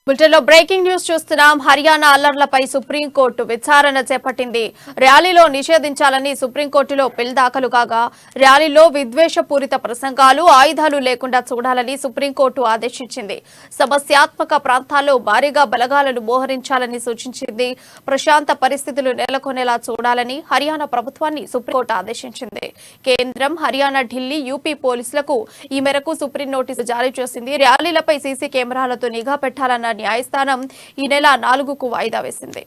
బులెటిన్లో breaking news చూస్తున్నాం. Haryana అల్లర్లపై supreme court విచారణ చేపట్టింది. ర్యాలీలో నిషేధించాలని సుప్రీంకోర్టులో పిల్ దాఖలు కాగా ర్యాలీలో విద్వేషపూరిత ప్రసంగాలు, ఆయుధాలు లేకుండా చూడాలని సుప్రీంకోర్టు ఆదేశించింది. సమస్యాత్మక ప్రాంతాల్లో భారీగా బలగాలను మోహరించాలని సూచించింది. ప్రశాంత పరిస్థితులు నెలకొనేలా చూడాలని హర్యానా ప్రభుత్వాన్ని సుప్రీంకోర్టు ఆదేశించింది. కేంద్రం, హర్యానా, ఢిల్లీ, యూపీ పోలీసులకు ఈ మేరకు సుప్రీం నోటీసు జారీ చేసింది. ర్యాలీలపై సీసీ కెమెరాలతో నిఘా పెట్టాలన్న న్యాయస్థానం ఈ నెల 4కు వాయిదా వేసింది.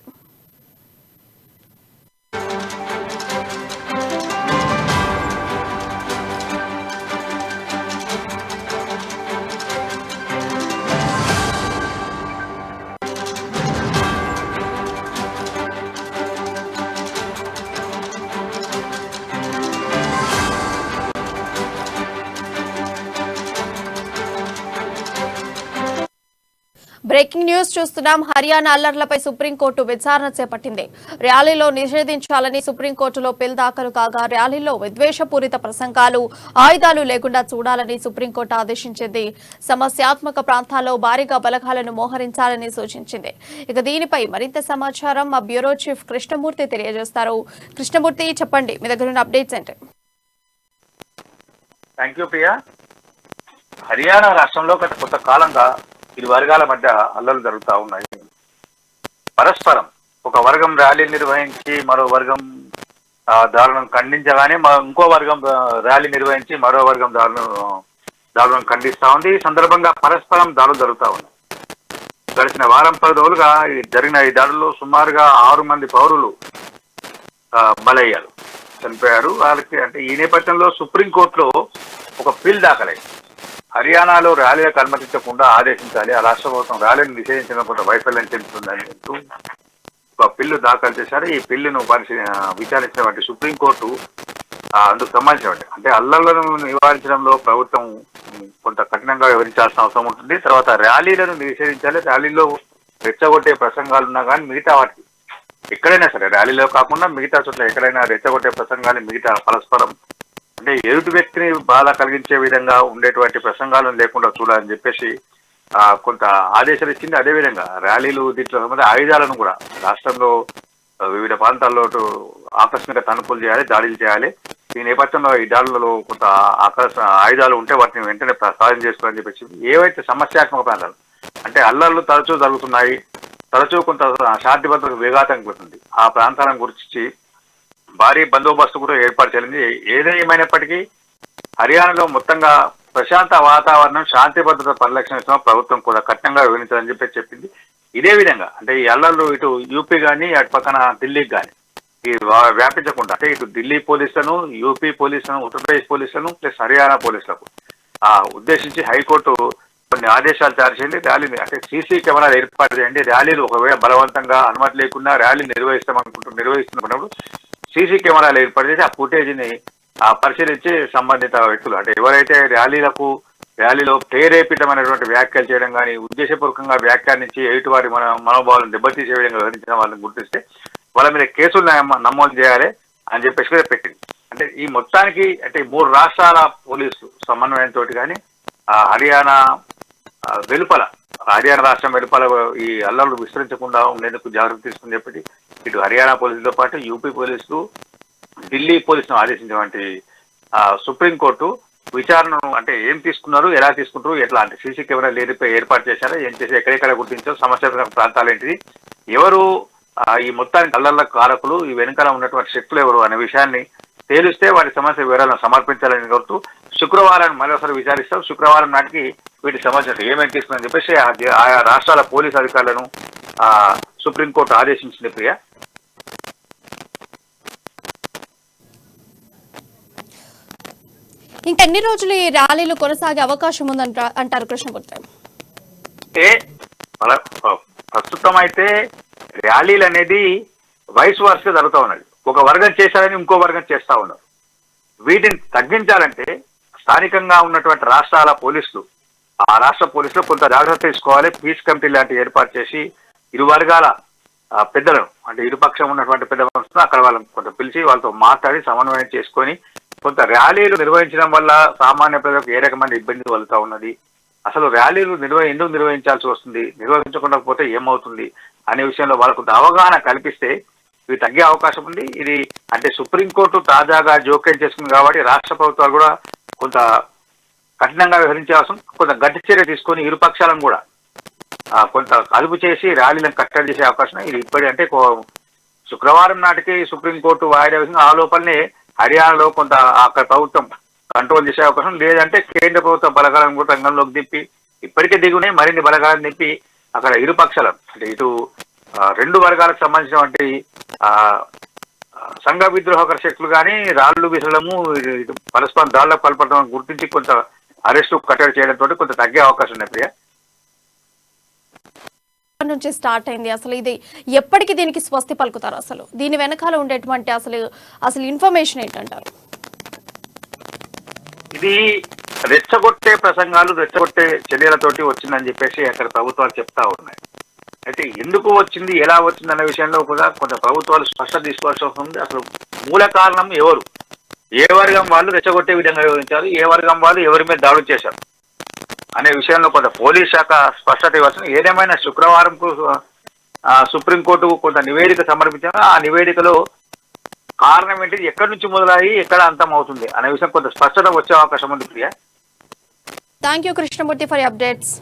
బ్రేకింగ్ న్యూస్ చూస్తున్నాం. హర్యానా అల్లర్లపై సుప్రీంకోర్టు విచారణ చేపట్టింది. ర్యాలీలో నిషేధించాలని సుప్రీంకోర్టులో పిల్ దాఖలు కాగా ర్యాలీలో విద్వేషపూరిత ప్రసంగాలు, ఆయుధాలు లేకుండా చూడాలని సుప్రీంకోర్టు ఆదేశించింది. సమస్యాత్మక ప్రాంతాల్లో భారీగా బలగాలను మోహరించాలని సూచించింది. ఇక దీనిపై మరింత సమాచారం మా బ్యూరో చీఫ్ కృష్ణమూర్తి తెలియజేస్తారు. కృష్ణమూర్తి, చెప్పండి, మీ దగ్గర ఉన్న అప్డేట్స్ ఏంటి? Thank you Priya. హర్యానా రాష్ట్రంలో గత కొంతకాలంగా ఇరు వర్గాల మధ్య అల్లర్లు జరుగుతూ ఉన్నాయి. పరస్పరం ఒక వర్గం ర్యాలీ నిర్వహించి మరో వర్గం దారుణం ఖండించగానే ఇంకో వర్గం ర్యాలీ నిర్వహించి మరో వర్గం దారుణం ఖండిస్తూ ఉంది. ఈ సందర్భంగా పరస్పరం దాడులు జరుగుతూ ఉన్నాయి. గడిచిన వారం 10 రోజులుగా జరిగిన ఈ దాడుల్లో సుమారుగా 6 మంది పౌరులు బలయ్యారు, చనిపోయారు. వాళ్ళకి అంటే ఈ నేపథ్యంలో సుప్రీంకోర్టులో ఒక పిల్ దాఖలైంది. హర్యానాలో ర్యాలీలకు అనుమతించకుండా ఆదేశించాలి, ఆ రాష్ట్ర ప్రభుత్వం ర్యాలీని నిషేధించడం కొంత వైఫల్యం చెందుతుందని అంటూ ఒక బిల్లు దాఖలు చేశారు. ఈ బిల్లును విచారించినటువంటి సుప్రీంకోర్టు అందుకు సంబంధించినటువంటి అంటే అల్లర్లను నివారించడంలో ప్రభుత్వం కొంత కఠినంగా వివరించాల్సిన అవసరం ఉంటుంది. తర్వాత ర్యాలీలను నిషేధించాలి, ర్యాలీలో రెచ్చగొట్టే ప్రసంగాలు ఉన్నా కానీ మిగతా వాటికి ఎక్కడైనా సరే, ర్యాలీలో కాకుండా మిగతా చోట్ల ఎక్కడైనా రెచ్చగొట్టే ప్రసంగాలు మిగతా పరస్పరం అంటే ఎదుటి వ్యక్తిని బాధ కలిగించే విధంగా ఉండేటువంటి ప్రసంగాలను లేకుండా చూడాలని చెప్పేసి కొంత ఆదేశాలు ఇచ్చింది. అదేవిధంగా ర్యాలీలు దీంట్లో ఆయుధాలను కూడా రాష్ట్రంలో వివిధ ప్రాంతాల్లో ఆకస్మిక తణుకులు చేయాలి, దాడులు చేయాలి. ఈ నేపథ్యంలో ఈ దాడులలో కొంత ఆయుధాలు ఉంటే వాటిని వెంటనే సాధన చేసుకోవాలని చెప్పేసి ఏవైతే సమస్యాత్మక ప్రాంతాలు అంటే అల్లర్లు తరచూ జరుగుతున్నాయి, తరచూ కొంత శాంతి భద్రతకు విఘాతం కలుగుతుంది, ఆ ప్రాంతాలను గురించి భారీ బందోబస్తు కూడా ఏర్పాటు చేయాలి. ఏదేమైనప్పటికీ హర్యానాలో మొత్తంగా ప్రశాంత వాతావరణం, శాంతి భద్రత పరిరక్షణ ప్రభుత్వం కూడా కఠినంగా వివరించాలని చెప్పింది. ఇదే విధంగా అంటే ఈ అల్లర్లు ఇటు యూపీ కానీ అటు పక్కన ఢిల్లీకి కానీ ఈ వ్యాపించకుండా అంటే ఇటు ఢిల్లీ పోలీసులను, యూపీ పోలీసులను, ఉత్తరప్రదేశ్ పోలీసులను ప్లస్ హర్యానా పోలీసులకు ఉద్దేశించి హైకోర్టు కొన్ని ఆదేశాలు జారీ చేయండి. ర్యాలీని అంటే సీసీ కెమెరాలు ఏర్పాటు చేయండి. ర్యాలీలు ఒకవేళ బలవంతంగా అనుమతి లేకుండా ర్యాలీ నిర్వహిస్తున్నప్పుడు సీసీ కెమెరాలు ఏర్పాటు చేసి ఆ ఫుటేజ్ని పరిశీలించి సంబంధిత వ్యక్తులు అంటే ఎవరైతే ర్యాలీలో ప్రేరేపితమైనటువంటి వ్యాఖ్యలు చేయడం కానీ ఉద్దేశపూర్వకంగా వ్యాఖ్యానించి ఎదుటి వారి మనోభావాలను దెబ్బతీసే విధంగా వివరించిన వాళ్ళని గుర్తిస్తే వాళ్ళ మీద కేసులు నమోదు చేయాలి అని చెప్పేసి పెట్టింది. అంటే ఈ మొత్తానికి అంటే 3 రాష్ట్రాల పోలీసు సమన్వయంతో కానీ హర్యానా రాష్ట్రం వెలుపల ఈ అల్లర్లు విస్తరించకుండా ఉండేందుకు జాగ్రత్త తీసుకుని చెప్పి ఇటు హర్యానా పోలీసులతో పాటు యూపీ పోలీసులు, ఢిల్లీ పోలీసులను ఆదేశించినటువంటి సుప్రీంకోర్టు విచారణను అంటే ఏం తీసుకున్నారు, ఎలా తీసుకుంటారు, ఎట్లా అంటే సీసీ కెమెరాలు ఏర్పాటు చేశారో, ఏం చేసి ఎక్కడెక్కడ గుర్తించారో, సమస్యాత్మక ప్రాంతాలు ఏంటిది, ఎవరు ఈ మొత్తానికి అల్లర్ల కారకులు, ఈ వెనుకల ఉన్నటువంటి శక్తులు ఎవరు అనే విషయాన్ని తేలిస్తే వారి సమస్య వివరాలను సమర్పించాలని కోరుతూ శుక్రవారం మరోసారి విచారిస్తాం. శుక్రవారం నాటికి వీటికి సంబంధించిన ఏమేమి తీసుకుందని చెప్పేసి ఆయా రాష్ట్రాల పోలీసు అధికారులను సుప్రీంకోర్టు ఆదేశించింది. ప్రియా, ఇంకా ఎన్ని రోజులు ఈ ర్యాలీలు కొనసాగే అవకాశం ఉందంటారు కృష్ణమూర్తి? అంటే ప్రస్తుతం అయితే ర్యాలీలు అనేది వయసు వరుసగా జరుగుతూ ఉన్నది. ఒక వర్గం చేశారని ఇంకో వర్గం చేస్తూ ఉన్నారు. వీటిని తగ్గించాలంటే స్థానికంగా ఉన్నటువంటి రాష్ట్రాల పోలీసులు ఆ రాష్ట్ర పోలీసులు కొంత జాగ్రత్త తీసుకోవాలి. పీస్ కమిటీ లాంటివి ఏర్పాటు చేసి ఇరు వర్గాల పెద్దలను అంటే ఇరుపక్షం ఉన్నటువంటి పెద్ద మనుషులు అక్కడ వాళ్ళని కొంత పిలిచి వాళ్ళతో మాట్లాడి సమన్వయం చేసుకొని కొంత ర్యాలీలు నిర్వహించడం వల్ల సామాన్య ప్రజలకు ఏ రకమైన ఇబ్బంది కలుగుతూ ఉన్నది, అసలు ర్యాలీలు ఎందుకు నిర్వహించాల్సి వస్తుంది, నిర్వహించకుండా పోతే ఏమవుతుంది అనే విషయంలో వాళ్ళకు అవగాహన కల్పిస్తే ఇవి తగ్గే అవకాశం ఉంది. ఇది అంటే సుప్రీంకోర్టు తాజాగా జోక్యం చేసుకుంది కాబట్టి రాష్ట్ర ప్రభుత్వాలు కూడా కొంత కఠినంగా వ్యవహరించే అవసరం, కొంత గట్టి చర్య తీసుకొని ఇరు పక్షాలను కూడా కొంత అదుపు చేసి ర్యాలీలను కట్టడి చేసే అవకాశం. ఇది అంటే శుక్రవారం నాటికి సుప్రీంకోర్టు వాయిదా వేసింది. ఆ లోపలనే హర్యానాలో కొంత అక్కడ ప్రభుత్వం కంట్రోల్ చేసే అవకాశం, లేదంటే కేంద్ర ప్రభుత్వ బలగాలను కూడా రంగంలోకి దింపి ఇప్పటికే దిగునే మరిన్ని బలగాలను దింపి అక్కడ ఇరు పక్షాలను అంటే ఇటు రెండు వర్గాలకు సంబంధించినటువంటి సంఘ విద్రోహకర శక్తులు కానీ రాళ్లు విసలము పరస్పరం దాడులకు పాల్పడడం గుర్తించి కొంత అరెస్టు కట్టడి చేయడంతో కొంత తగ్గే అవకాశం ఉన్నాయి. ప్రియా, నుంచి స్టార్ట్ అయింది, అసలు ఇది ఎప్పటికి దీనికి స్వస్తి పలుకుతారు? అసలు దీని వెనకాల ఉండేటువంటి అసలు ఇన్ఫర్మేషన్ ఏంటంటారు? ఇది రెచ్చగొట్టే ప్రసంగాలు, రెచ్చగొట్టే చర్యలతోటి వచ్చిందని చెప్పేసి అక్కడ ప్రభుత్వాలు చెప్తా ఉన్నాయి. అయితే ఎందుకు వచ్చింది, ఎలా వచ్చింది అనే విషయంలో కూడా కొంత ప్రభుత్వాలు స్పష్టత తీసుకోవాల్సి వస్తుంది. అసలు మూల కారణం ఎవరు, ఏ వర్గం వాళ్ళు రెచ్చగొట్టే విధంగా వివరించారు, ఏ వర్గం వాళ్ళు ఎవరి మీద దాడులు చేశారు అనే విషయంలో కొంత పోలీస్ శాఖ స్పష్టత ఇవ్వాల్సింది. ఏదేమైనా శుక్రవారంకు సుప్రీంకోర్టుకు కొంత నివేదిక సమర్పించారు. ఆ నివేదికలో కారణం ఏంటి, ఎక్కడి నుంచి మొదలయ్యి ఎక్కడ అంతం అవుతుంది అనే విషయం కొంత స్పష్టత వచ్చే అవకాశం ఉంది. Priya, thank you Krishnamurthy for updates.